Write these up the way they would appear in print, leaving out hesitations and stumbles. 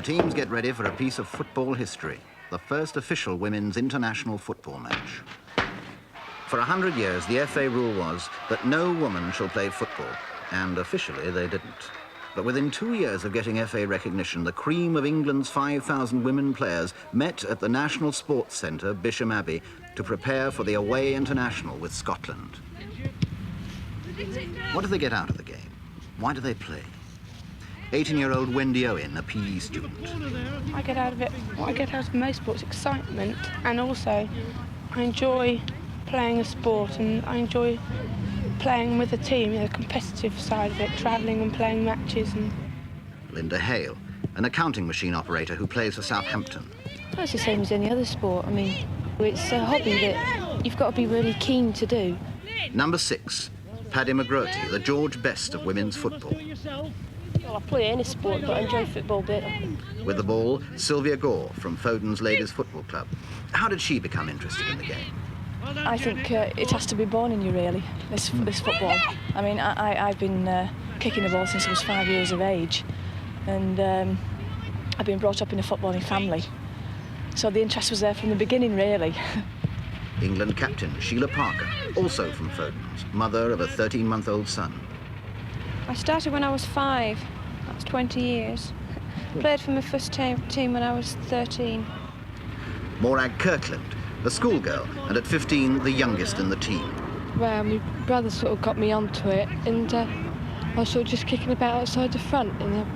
The teams get ready for a piece of football history, the first official women's international football match. For 100 years, the FA rule was that no woman shall play football, and officially they didn't. But within 2 years of getting FA recognition, the cream of England's 5,000 women players met at the National Sports Centre, Bisham Abbey, to prepare for the away international with Scotland. What do they get out of the game? Why do they play? 18-year-old Wendy Owen, a PE student. I get out of it, what I get out of most sports, excitement, and also I enjoy playing a sport and I enjoy playing with a team, the competitive side of it, travelling and playing matches. And Lynda Hale, an accounting machine operator who plays for Southampton. It's the same as any other sport. I mean, it's a hobby that you've got to be really keen to do. Number 6, Paddy McGroarty, the George Best of women's football. Well, I play any sport, but I enjoy football better. With the ball, Sylvia Gore from Foden's Ladies Football Club. How did she become interested in the game? I think it has to be born in you, really, this football. I mean, I've been kicking the ball since I was 5 years of age, and I've been brought up in a footballing family. So the interest was there from the beginning, really. England captain Sheila Parker, also from Foden's, mother of a 13-month-old son. I started when I was 5. That's 20 years. Played for my first team when I was 13. Morag Kirkland, a schoolgirl, and at 15, the youngest in the team. Well, my brother sort of got me onto it, and I was sort of just kicking about outside the front, and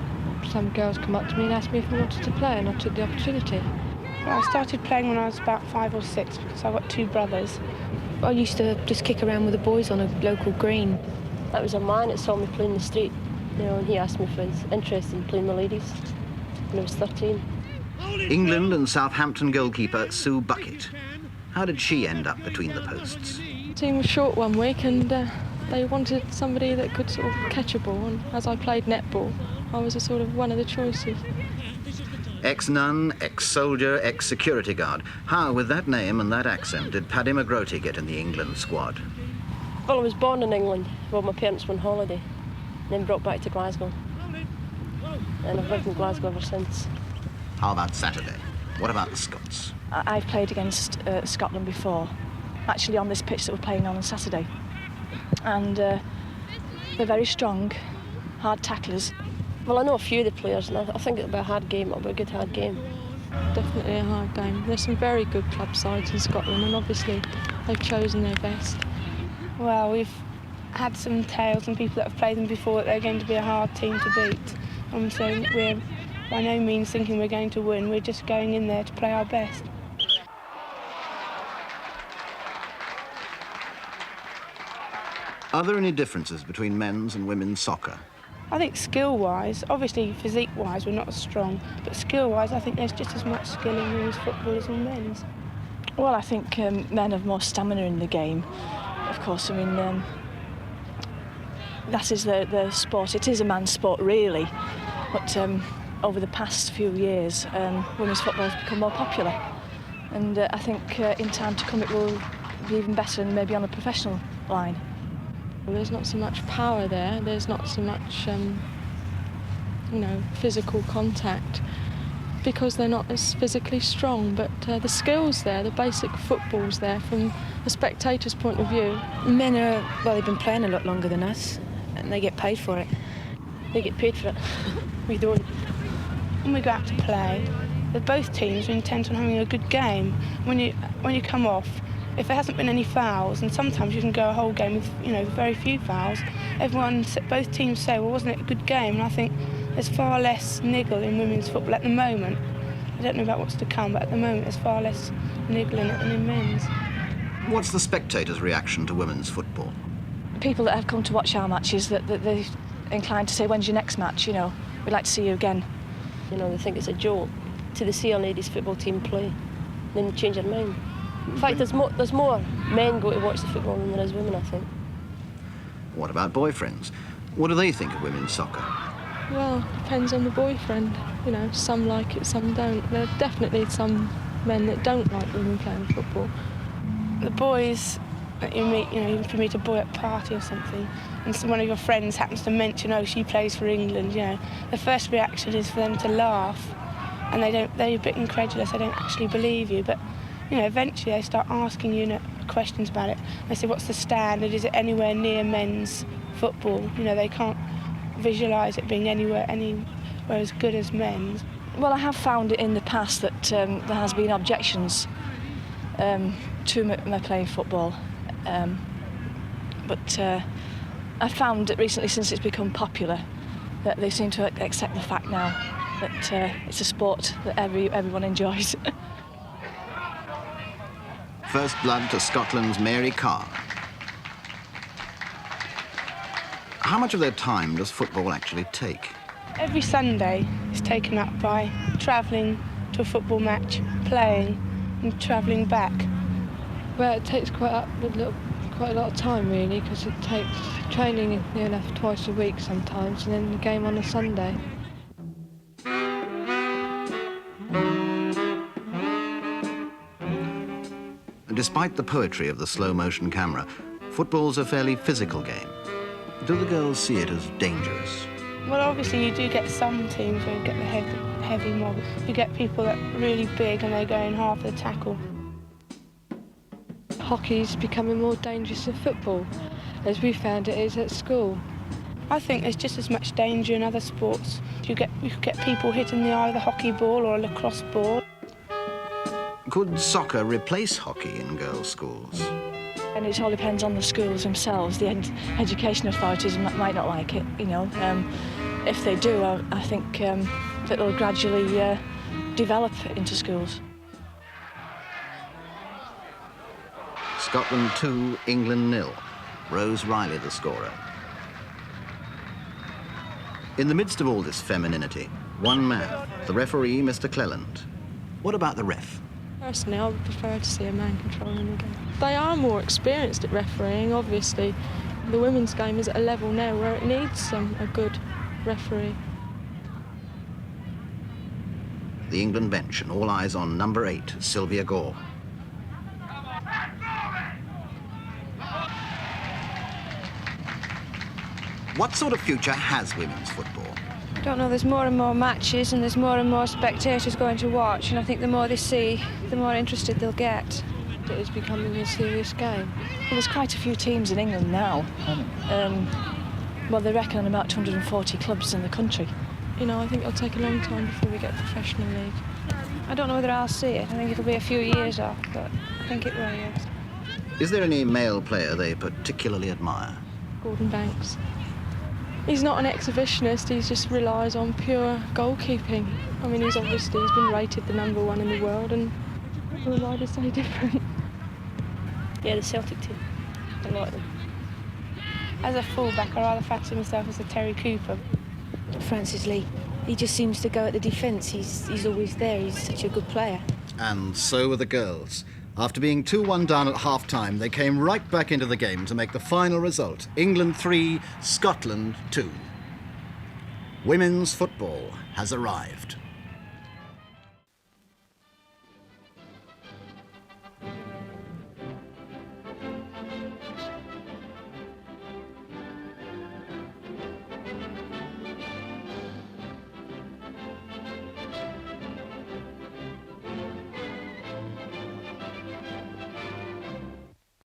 some girls come up to me and asked me if I wanted to play, and I took the opportunity. well, I started playing when I was about 5 or 6 because I've got 2 brothers. I used to just kick around with the boys on a local green. That was a man that saw me playing in the street, and he asked me if I was interested in playing the ladies when I was 13. England and Southampton goalkeeper Sue Buckett. How did she end up between the posts? The team was short one week, and they wanted somebody that could sort of catch a ball, and as I played netball, I was a sort of one of the choices. Ex-nun, ex-soldier, ex-security guard. How, with that name and that accent, did Paddy McGroarty get in the England squad? Well, I was born in England. Well, my parents went on holiday, then brought back to Glasgow. And I've lived in Glasgow ever since. How about Saturday? What about the Scots? I've played against Scotland before, actually on this pitch that we're playing on Saturday. And they're very strong, hard tacklers. Well, I know a few of the players, and I think it'll be a hard game. It'll be a good hard game. Definitely a hard game. There's some very good club sides in Scotland, and obviously they've chosen their best. Well, we've had some tales and people that have played them before that they're going to be a hard team to beat. And so we're by no means thinking we're going to win. We're just going in there to play our best. Are there any differences between men's and women's soccer? I think skill-wise, obviously physique-wise we're not as strong, but skill-wise I think there's just as much skill in women's football as in men's. Well, I think men have more stamina in the game. Of course, I mean, that is the sport. It is a man's sport, really. But over the past few years, women's football has become more popular. And I think in time to come it will be even better and maybe on a professional line. There's not so much power there, there's not so much, physical contact, because they're not as physically strong, but the skill's there, the basic football's there from a spectator's point of view. Men they've been playing a lot longer than us, and they get paid for it. They get paid for it. We don't. When we go out to play, both teams are intent on having a good game. When you come off, if there hasn't been any fouls, and sometimes you can go a whole game with very few fouls, both teams say, well, wasn't it a good game? And I think there's far less niggle in women's football at the moment. I don't know about what's to come, but at the moment there's far less niggle in it than in men's. What's the spectators' reaction to women's football? People that have come to watch our matches, that they're inclined to say, when's your next match? We'd like to see you again. They think it's a joke till they see a ladies' football team play, then they change their mind. In fact, there's more men go to watch the football than there is women, I think. What about boyfriends? What do they think of women's soccer? Well, depends on the boyfriend. Some like it, some don't. There are definitely some men that don't like women playing football. The boys that you meet, if you meet a boy at a party or something, and one of your friends happens to mention, oh, she plays for England, the first reaction is for them to laugh. and they're a bit incredulous, they don't actually believe you, but you know, eventually they start asking you questions about it. They say, what's the standard? Is it anywhere near men's football? You know, they can't visualise it being anywhere as good as men's. Well, I have found it in the past that there has been objections to my playing football, but I've found that recently, since it's become popular, that they seem to accept the fact now that it's a sport that everyone enjoys. First blood to Scotland's Mary Carr. How much of their time does football actually take? Every Sunday is taken up by travelling to a football match, playing and travelling back. Well, it takes quite a lot of time really, because it takes training near enough twice a week sometimes, and then the game on a Sunday. Despite the poetry of the slow-motion camera, football's a fairly physical game. Do the girls see it as dangerous? Well, obviously you do get some teams where you get the heavy mob. You get people that are really big and they go in half the tackle. Hockey's becoming more dangerous than football, as we found it is at school. I think there's just as much danger in other sports. You could get people hitting the eye with a hockey ball or a lacrosse ball. Could soccer replace hockey in girls' schools? And it all depends on the schools themselves. The education authorities might not like it, you know. If they do, I think that it'll gradually develop into schools. Scotland 2, England 0. Rose Reilly the scorer. In the midst of all this femininity, one man, the referee, Mr. Cleland. What about the ref? Personally, I would prefer to see a man controlling the game. They are more experienced at refereeing, obviously. The women's game is at a level now where it needs a good referee. The England bench and all eyes on number 8, Sylvia Gore. What sort of future has women's football? I don't know, there's more and more matches and there's more and more spectators going to watch, and I think the more they see, the more interested they'll get. It is becoming a serious game. Well, there's quite a few teams in England now. Well, they reckon on about 240 clubs in the country. You know, I think it'll take a long time before we get a professional league. I don't know whether I'll see it. I think it'll be a few years off, but I think it will, yes. Is there any male player they particularly admire? Gordon Banks. He's not an exhibitionist, he just relies on pure goalkeeping. I mean, he's been rated the #1 in the world, and why to say different? Yeah, the Celtic team. I like them. As a fullback, I rather fancy myself as a Terry Cooper. Francis Lee. He just seems to go at the defence. He's always there. He's such a good player. And so were the girls. After being 2-1 down at half-time, they came right back into the game to make the final result. England 3, Scotland 2. Women's football has arrived.